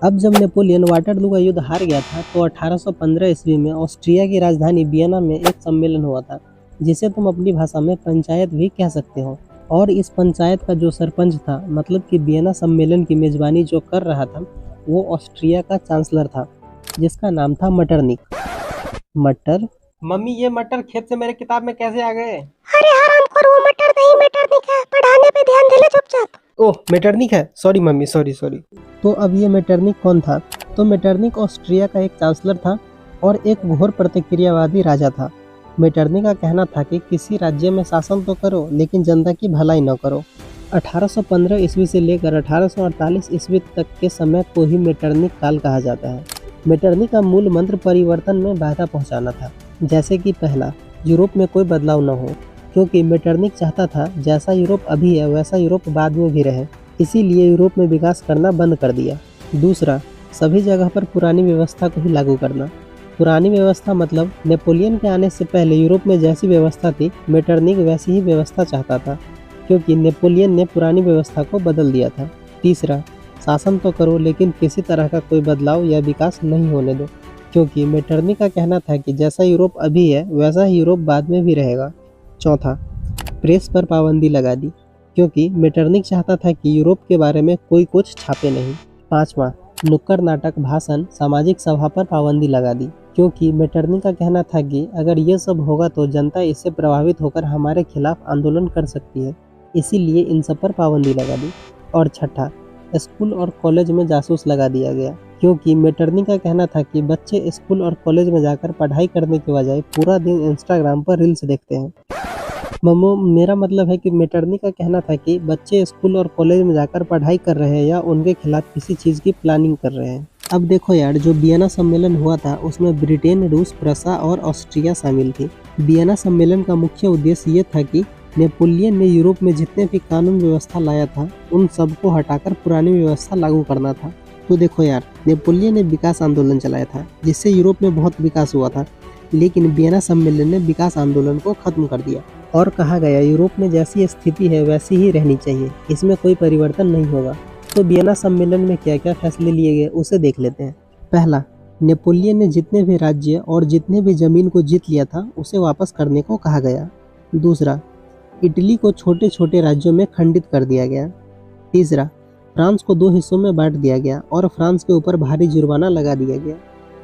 अब जब Napoleon Waterloo का युद्ध हार गया था तो 1815 ईस्वी में ऑस्ट्रिया की राजधानी वियना में एक सम्मेलन हुआ था, जिसे तुम अपनी भाषा में पंचायत भी कह सकते हो। और इस पंचायत का जो सरपंच था, मतलब कि वियना सम्मेलन की मेजबानी जो कर रहा था, वो ऑस्ट्रिया का चांसलर था, जिसका नाम था मटरनिक। मटर। मम्मी, ये मटर खेत से मेरे किताब में कैसे आ गए? अरे हरामखोर, वो मटर नहीं मेटरनिक है। पढ़ाने पे ध्यान दे ले चुपचाप। ओह, मेटरनिक है। Sorry mummy, sorry sorry. तो अब ये मेटरनिक कौन था? तो मेटरनिक ऑस्ट्रिया का एक चांसलर था और एक घोर प्रतिक्रियावादी राजा था। मेटरनिक का कहना था कि किसी राज्य में शासन तो करो, लेकिन जनता की भलाई न करो। 1815 ईस्वी से लेकर 1848 ईस्वी तक के समय को ही मेटरनिक काल कहा जाता है। मेटरनिक का मूल मंत्र परिवर्तन में बाधा पहुंचाना था। जैसे कि पहला, यूरोप में कोई बदलाव न हो, क्योंकि मेटरनिक चाहता था जैसा यूरोप अभी है वैसा यूरोप बाद में भी रहे, इसीलिए यूरोप में विकास करना बंद कर दिया। दूसरा, सभी जगह पर पुरानी व्यवस्था को ही लागू करना। पुरानी व्यवस्था मतलब नेपोलियन के आने से पहले यूरोप में जैसी व्यवस्था थी, मेटरनिक वैसी ही व्यवस्था चाहता था, क्योंकि नेपोलियन ने पुरानी व्यवस्था को बदल दिया था। तीसरा, शासन तो करो लेकिन किसी तरह का कोई बदलाव या विकास नहीं होने दो, क्योंकि मेटरनिक का कहना था कि जैसा यूरोप अभी है वैसा ही यूरोप बाद में भी रहेगा। चौथा, प्रेस पर पाबंदी लगा दी, क्योंकि मेटरनिक चाहता था कि यूरोप के बारे में कोई कुछ छापे नहीं। पांचवा, नुक्कड़ नाटक, भाषण, सामाजिक सभा पर पाबंदी लगा दी, क्योंकि मेटरनिक का कहना था कि अगर ये सब होगा तो जनता इससे प्रभावित होकर हमारे खिलाफ आंदोलन कर सकती है, इसीलिए इन सब पर पाबंदी लगा दी। और छठा, स्कूल और कॉलेज में जासूस लगा दिया गया, क्योंकि मेटरनिक का कहना था कि बच्चे स्कूल और कॉलेज में जाकर पढ़ाई करने के बजाय पूरा दिन इंस्टाग्राम पर रील्स देखते हैं। मम्मू, मेरा मतलब है कि मेटरनिक का कहना था कि बच्चे स्कूल और कॉलेज में जाकर पढ़ाई कर रहे हैं या उनके खिलाफ किसी चीज़ की प्लानिंग कर रहे हैं। अब देखो यार, जो वियना सम्मेलन हुआ था उसमें ब्रिटेन, रूस, प्रसा और ऑस्ट्रिया शामिल थी। वियना सम्मेलन का मुख्य उद्देश्य ये था कि नेपोलियन ने यूरोप में जितने भी कानून व्यवस्था लाया था उन सबको हटाकर पुरानी व्यवस्था लागू करना था। तो देखो यार, नेपोलियन ने विकास आंदोलन चलाया था जिससे यूरोप में बहुत विकास हुआ था, लेकिन वियना सम्मेलन ने विकास आंदोलन को खत्म कर दिया और कहा गया यूरोप में जैसी स्थिति है वैसी ही रहनी चाहिए, इसमें कोई परिवर्तन नहीं होगा। तो वियना सम्मेलन में क्या क्या फैसले लिए गए उसे देख लेते हैं। पहला, नेपोलियन ने जितने भी राज्य और जितने भी जमीन को जीत लिया था उसे वापस करने को कहा गया। दूसरा, इटली को छोटे छोटे राज्यों में खंडित कर दिया गया। तीसरा, फ्रांस को 2 हिस्सों में बांट दिया गया और फ्रांस के ऊपर भारी जुर्माना लगा दिया गया।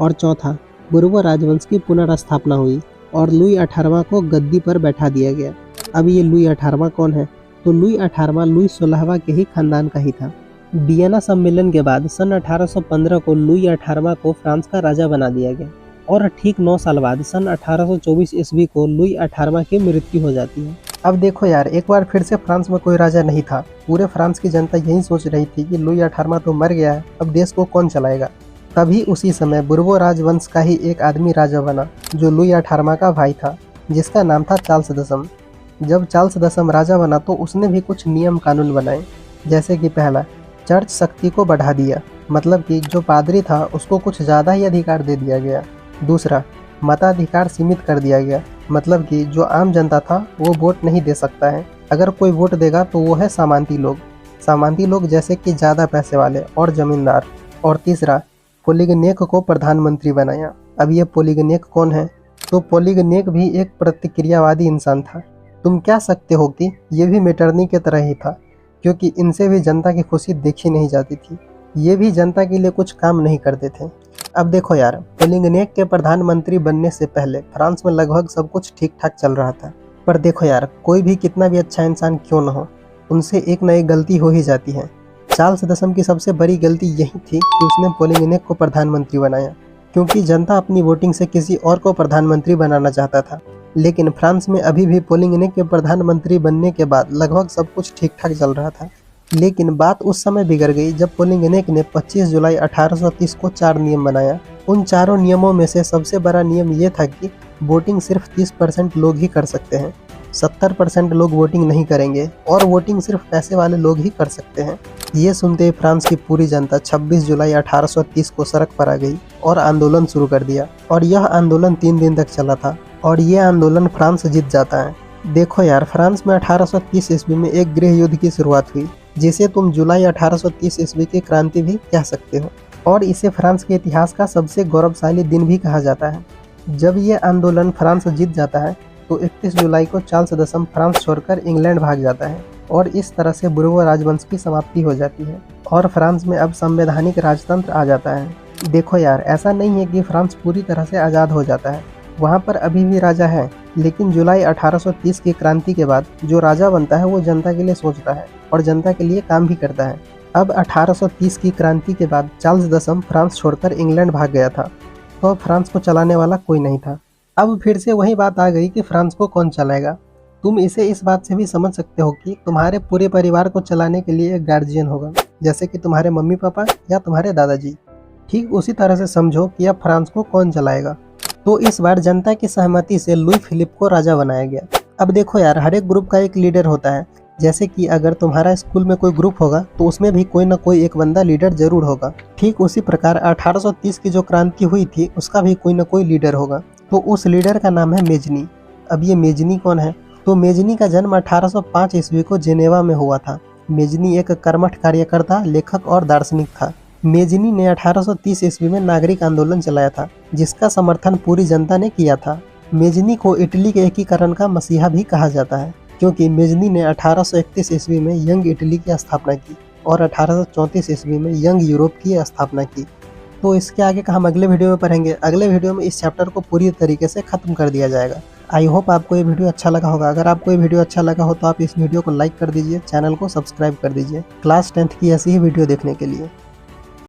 और चौथा, बुर्बो राजवंश की पुनर्स्थापना हुई और लुई 18वां को गद्दी पर बैठा दिया गया। अब ये लुई 18वां कौन है? तो लुई 18वां लुई 16वां के ही खानदान का ही था। वियना सम्मेलन के बाद सन 1815 को लुई 18वां को फ्रांस का राजा बना दिया गया और ठीक 9 साल बाद सन 1824 ईस्वी को लुई 18वां की मृत्यु हो जाती है। अब देखो यार, एक बार फिर से फ्रांस में कोई राजा नहीं था। पूरे फ्रांस की जनता यही सोच रही थी कि लुई 18वां तो मर गया है, अब देश को कौन चलाएगा। तभी उसी समय बुर्बो राजवंश का ही एक आदमी राजा बना जो लुई 18वां का भाई था, जिसका नाम था चार्ल्स दशम। जब चार्ल्स दशम राजा बना तो उसने भी कुछ नियम कानून बनाए, जैसे कि पहला, चर्च शक्ति को बढ़ा दिया, मतलब कि जो पादरी था उसको कुछ ज़्यादा ही अधिकार दे दिया गया। दूसरा, मताधिकार सीमित कर दिया गया, मतलब कि जो आम जनता था वो वोट नहीं दे सकता है। अगर कोई वोट देगा तो वो है सामंती लोग। सामंती लोग जैसे कि ज़्यादा पैसे वाले और ज़मींदार। और तीसरा, पोलिगनेक को प्रधानमंत्री बनाया। अब ये पोलिगनेक कौन है? तो पोलिगनेक भी एक प्रतिक्रियावादी इंसान था। तुम कह सकते हो कि ये भी मेटरनिक की तरह ही था, क्योंकि इनसे भी जनता की खुशी देखी नहीं जाती थी। ये भी जनता के लिए कुछ काम नहीं करते थे। अब देखो यार, पोलिगनेक के प्रधानमंत्री बनने से पहले फ्रांस में लगभग सब कुछ ठीक ठाक चल रहा था। पर देखो यार, कोई भी कितना भी अच्छा इंसान क्यों न हो, उनसे एक न एक गलती हो ही जाती है। चार्ल्स दशम की सबसे बड़ी गलती यही थी कि उसने पोलिगनेक को प्रधानमंत्री बनाया, क्योंकि जनता अपनी वोटिंग से किसी और को प्रधानमंत्री बनाना चाहता था। लेकिन फ्रांस में अभी भी पोलिगनेक के प्रधानमंत्री बनने के बाद लगभग सब कुछ ठीक ठाक चल रहा था। लेकिन बात उस समय बिगड़ गई जब पोलिगनेक ने 25 जुलाई 1830 को 4 नियम बनाया। उन चारों नियमों में से सबसे बड़ा नियम ये था कि वोटिंग सिर्फ 30% लोग ही कर सकते हैं, 70% लोग वोटिंग नहीं करेंगे और वोटिंग सिर्फ पैसे वाले लोग ही कर सकते हैं। ये सुनते ही फ्रांस की पूरी जनता 26 जुलाई 1830 को सड़क पर आ गई और आंदोलन शुरू कर दिया। और यह आंदोलन 3 दिन तक चला था और ये आंदोलन फ्रांस जीत जाता है। देखो यार, फ्रांस में 1830 ईस्वी में एक गृह युद्ध की शुरुआत हुई, जिसे तुम जुलाई 1830 ईस्वी की क्रांति भी कह सकते हो। और इसे फ्रांस के इतिहास का सबसे गौरवशाली दिन भी कहा जाता है। जब ये आंदोलन फ्रांस जीत जाता है तो 31 जुलाई को चार्ल्स दशम फ्रांस छोड़कर इंग्लैंड भाग जाता है और इस तरह से बुर्बो राजवंश की समाप्ति हो जाती है और फ्रांस में अब संवैधानिक राजतंत्र आ जाता है। देखो यार, ऐसा नहीं है कि फ्रांस पूरी तरह से आज़ाद हो जाता है, वहाँ पर अभी भी राजा है, लेकिन जुलाई 1830 की क्रांति के बाद जो राजा बनता है वो जनता के लिए सोचता है और जनता के लिए काम भी करता है। अब 1830 की क्रांति के बाद चार्ल्स दशम फ्रांस छोड़कर इंग्लैंड भाग गया था, तो अब फ्रांस को चलाने वाला कोई नहीं था। अब फिर से वही बात आ गई कि फ्रांस को कौन चलाएगा। तुम इसे इस बात से भी समझ सकते हो कि तुम्हारे पूरे परिवार को चलाने के लिए एक गार्जियन होगा, जैसे कि तुम्हारे मम्मी पापा या तुम्हारे दादाजी। ठीक उसी तरह से समझो कि अब फ्रांस को कौन चलाएगा। तो इस बार जनता की सहमति से लुई फिलिप को राजा बनाया गया। अब देखो यार, हर एक ग्रुप का एक लीडर होता है। जैसे कि अगर तुम्हारा स्कूल में कोई ग्रुप होगा तो उसमें भी कोई ना कोई एक बंदा लीडर जरूर होगा। ठीक उसी प्रकार 1830 की जो क्रांति हुई थी उसका भी कोई ना कोई लीडर होगा। तो उस लीडर का नाम है मेजनी। अब ये मेजनी कौन है? तो मेजनी का जन्म 1805 ईस्वी को जेनेवा में हुआ था। मेजनी एक कर्मठ कार्यकर्ता, लेखक और दार्शनिक था। मेजनी ने 1830 ईस्वी में नागरिक आंदोलन चलाया था, जिसका समर्थन पूरी जनता ने किया था। मेजनी को इटली के एकीकरण का मसीहा भी कहा जाता है, क्योंकि मेजनी ने 1831 ईस्वी में यंग इटली की स्थापना की और 1834 ईस्वी में यंग यूरोप की स्थापना की। तो इसके आगे का हम अगले वीडियो में पढ़ेंगे। अगले वीडियो में इस चैप्टर को पूरी तरीके से खत्म कर दिया जाएगा। आई होप आपको ये वीडियो अच्छा लगा होगा। अगर आपको ये वीडियो अच्छा लगा हो तो आप इस वीडियो को लाइक कर दीजिए, चैनल को सब्सक्राइब कर दीजिए क्लास 10th की ऐसी ही वीडियो देखने के लिए।